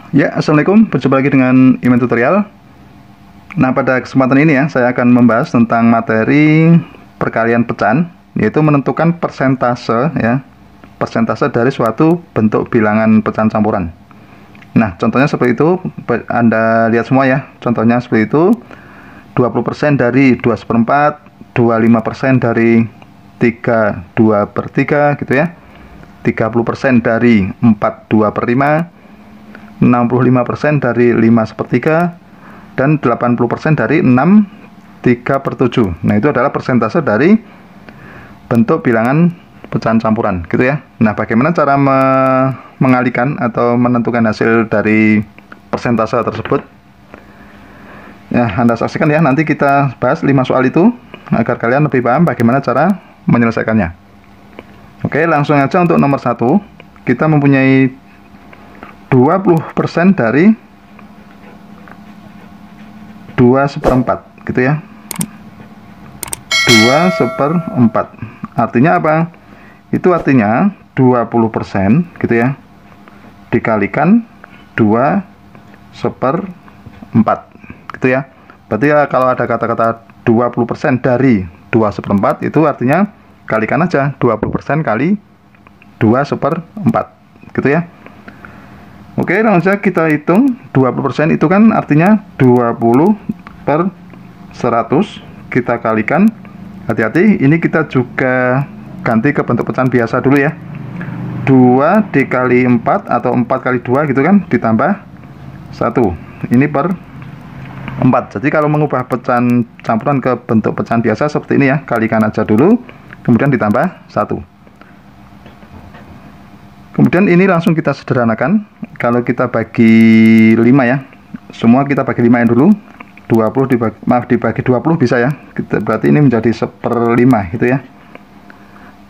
Ya, Assalamualaikum, berjumpa lagi dengan Iman Tutorial. Nah, pada kesempatan ini ya, saya akan membahas tentang materi perkalian pecahan, yaitu menentukan persentase ya, persentase dari suatu bentuk bilangan pecahan campuran. Nah, contohnya seperti itu, Anda lihat semua ya, contohnya seperti itu, 20% dari 2/4, 25% dari 3/2/3 gitu ya, 30% dari 4/2/5, 65% dari 5/3, dan 80% dari 6/3/7. Nah, itu adalah persentase dari bentuk bilangan pecahan campuran gitu ya. Nah, bagaimana cara mengalihkan atau menentukan hasil dari persentase tersebut? Ya, Anda saksikan ya, nanti kita bahas 5 soal itu agar kalian lebih paham bagaimana cara menyelesaikannya. Oke, langsung aja untuk nomor 1. Kita mempunyai 20% dari 2/4 gitu ya, 2/4 artinya apa? Itu artinya 20% gitu ya dikalikan 2/4 gitu ya. Berarti ya, kalau ada kata-kata 20% dari 2/4 itu artinya kalikan aja 20% kali 2/4 gitu ya. Oke, langsung saja kita hitung. 20% itu kan artinya 20/100. Kita kalikan. Hati-hati, ini kita juga ganti ke bentuk pecahan biasa dulu ya. 2 dikali 4 atau 4 kali 2 gitu kan, ditambah 1. Ini per 4. Jadi kalau mengubah pecahan campuran ke bentuk pecahan biasa seperti ini ya, kalikan aja dulu, kemudian ditambah 1. Kemudian ini langsung kita sederhanakan. Kalau kita bagi 5 ya, semua kita bagi 5 dulu. 20 dibagi 20 bisa ya. Berarti ini menjadi 1/5 gitu ya.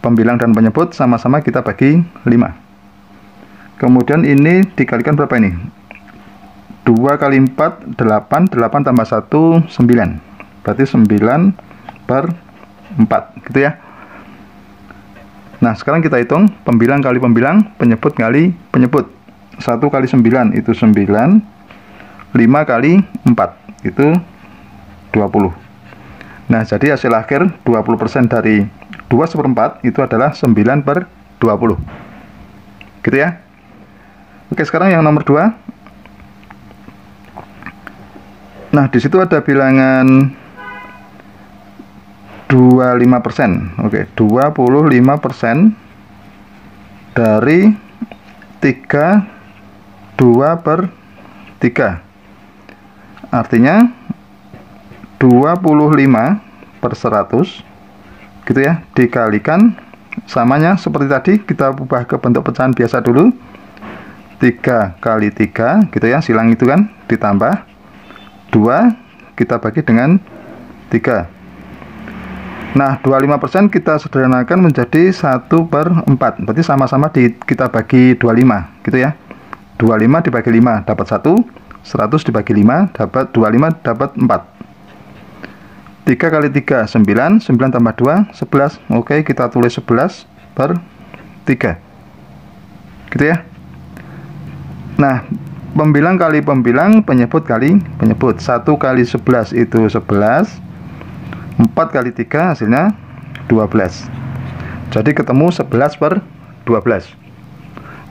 Pembilang dan penyebut sama-sama kita bagi 5. Kemudian ini dikalikan berapa ini? 2 kali 4 8, 8 tambah 1 9. Berarti 9/4 gitu ya. Nah, sekarang kita hitung pembilang kali pembilang, penyebut kali penyebut. 1 kali 9 itu 9, 5 kali 4 itu 20. Nah, jadi hasil akhir 20% dari 2/4 itu adalah 9/20 gitu ya. Oke, sekarang yang nomor 2. Nah, di situ ada bilangan 25%. Oke, 25% dari 3/2/3 artinya 25/100 gitu ya, dikalikan samanya seperti tadi, kita ubah ke bentuk pecahan biasa dulu, 3 kali 3 gitu ya, silang itu kan, ditambah 2 kita bagi dengan 3. Nah, 25% kita sederhanakan menjadi 1/4. Berarti sama-sama kita bagi 25 gitu ya. 25 dibagi 5 dapat 1, 100 dibagi 5 dapat 25, dapat 4. 3 kali 3 9, 9 tambah 2 11. Oke, kita tulis 11/3 gitu ya. Nah, pembilang kali pembilang, penyebut kali penyebut. 1 kali 11 itu 11, 4 kali 3 hasilnya 12. Jadi ketemu 11/12.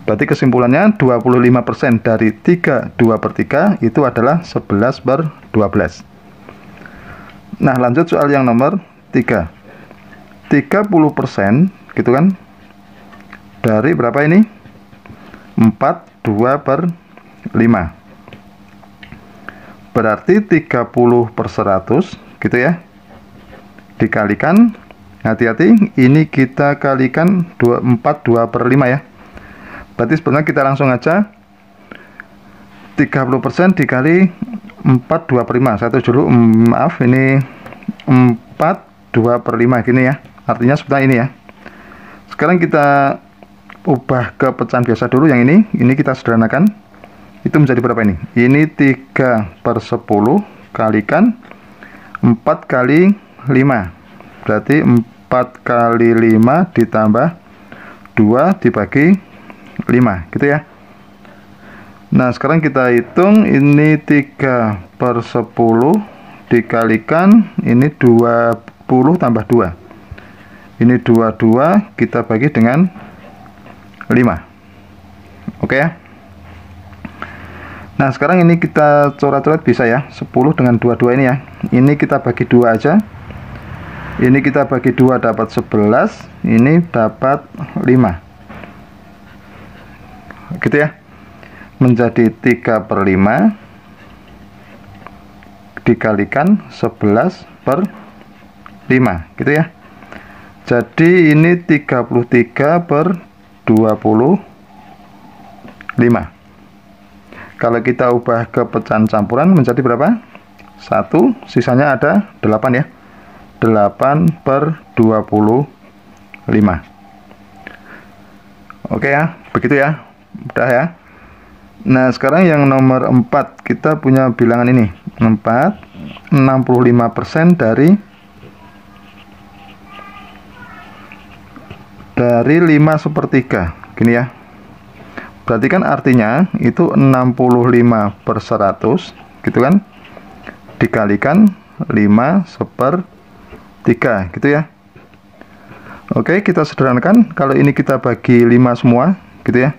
Berarti kesimpulannya 25% dari 3/2/3 itu adalah 11/12. Nah, lanjut soal yang nomor 3. 30% gitu kan, dari berapa ini? 4/2/5. Berarti 30/100 gitu ya, dikalikan, hati-hati, ini kita kalikan 4/2/5 ya. Berarti sebenarnya kita langsung aja 30% dikali 4/2/5. Saya tulis dulu, maaf, ini 4/2/5 gini ya. Artinya seperti ini ya. Sekarang kita ubah ke pecahan biasa dulu yang ini kita sederhanakan. Itu menjadi berapa ini? Ini 3/10 kalikan 4 kali 5. Berarti 4 kali 5 ditambah 2 dibagi 5 gitu ya. Nah, sekarang kita hitung ini 3/10 dikalikan ini 20 tambah 2. Ini 22 kita bagi dengan 5. Oke ya. Nah, sekarang ini kita coret-coret bisa ya. 10 dengan 22 ini ya. Ini kita bagi 2 aja. Ini kita bagi 2 dapat 11. Ini dapat 5. Gitu ya. Menjadi 3/5 dikalikan 11/5 gitu ya. Jadi ini 33/25. Kalau kita ubah ke pecahan campuran menjadi berapa? 1, sisanya ada 8 ya. 8/25. Oke ya, begitu ya. Udah ya. Nah, sekarang yang nomor 4 kita punya bilangan ini. 4 65% dari 5/3 gini ya. Berarti kan artinya itu 65/100 gitu kan, dikalikan 5/3 gitu ya. Oke, kita sederhanakan. Kalau ini kita bagi 5 semua gitu ya.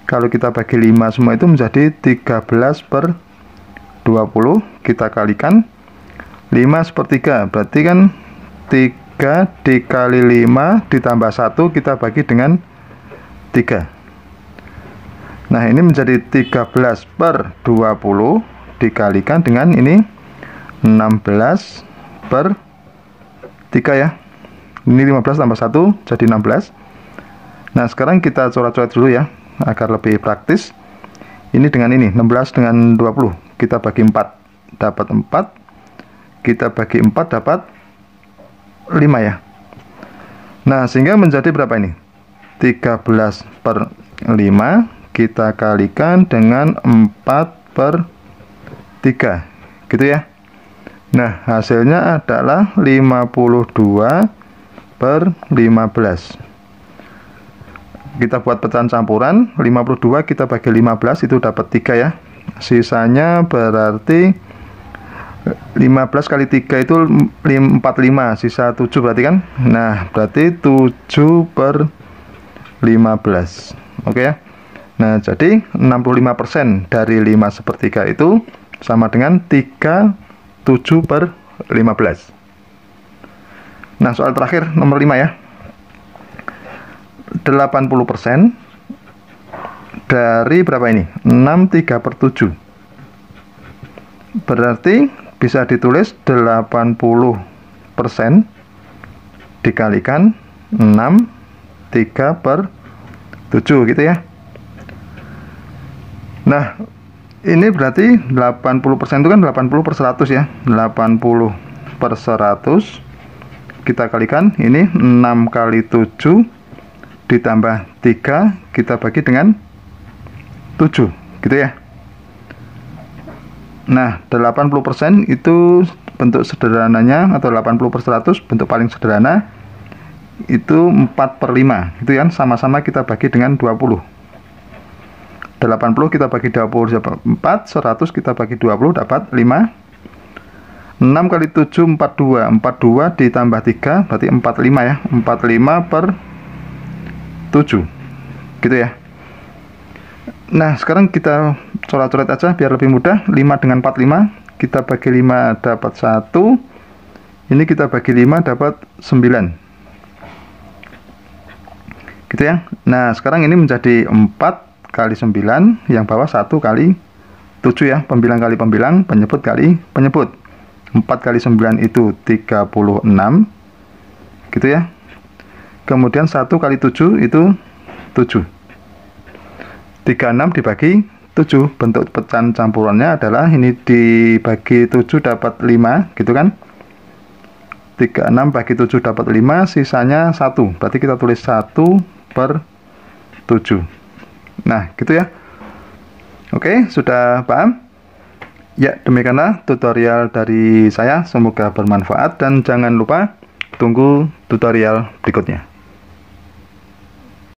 Kalau kita bagi 5 semua itu menjadi 13/20. Kita kalikan 5/3. Berarti kan 3 dikali 5 ditambah 1 kita bagi dengan 3. Nah, ini menjadi 13/20 dikalikan dengan ini 16/3 ya. Ini 15 tambah 1 jadi 16. Nah, sekarang kita coret-coret dulu ya, agar lebih praktis. Ini dengan ini 16 dengan 20 kita bagi 4 dapat 4, kita bagi 4 dapat 5 ya. Nah, sehingga menjadi berapa ini? 13/5 kita kalikan dengan 4/3 gitu ya. Nah, hasilnya adalah 52/15. Kita buat pecahan campuran. 52 kita bagi 15 itu dapat 3 ya. Sisanya berarti 15 kali 3 itu 45, sisa 7 berarti kan. Nah, berarti 7/15. Oke ya. Nah, jadi 65% dari 5/3 itu sama dengan 37/15. Nah, soal terakhir nomor 5 ya. 80% dari berapa ini? 63/7. Berarti bisa ditulis 80% dikalikan 6 3/7 gitu ya. Nah, ini berarti 80% itu kan 80/100 ya. 80/100 kita kalikan ini 6 kali 7 ditambah 3 kita bagi dengan 7 gitu ya. Nah, 80% itu bentuk sederhananya atau 80/100 bentuk paling sederhana itu 4/5 gitu kan, sama-sama kita bagi dengan 20. 80 kita bagi 20 dapat 4, 100 kita bagi 20 dapat 5. 6 kali 7 42, 42 ditambah 3 berarti 45 ya. 45/7 gitu ya. Nah, sekarang kita coret-coret aja biar lebih mudah. 5 dengan 45 kita bagi 5 dapat 1. Ini kita bagi 5 dapat 9 gitu ya. Nah, sekarang ini menjadi 4 kali 9, yang bawah 1 kali 7 ya. Pembilang kali pembilang, penyebut kali penyebut. 4 kali 9 itu 36 gitu ya. Kemudian 1 kali 7 itu 7. 36 dibagi 7. Bentuk pecahan campurannya adalah ini dibagi 7 dapat 5 gitu kan. 36 bagi 7 dapat 5, sisanya 1. Berarti kita tulis 1/7. Nah, gitu ya. Oke, sudah paham? Ya, demikianlah tutorial dari saya. Semoga bermanfaat dan jangan lupa tunggu tutorial berikutnya.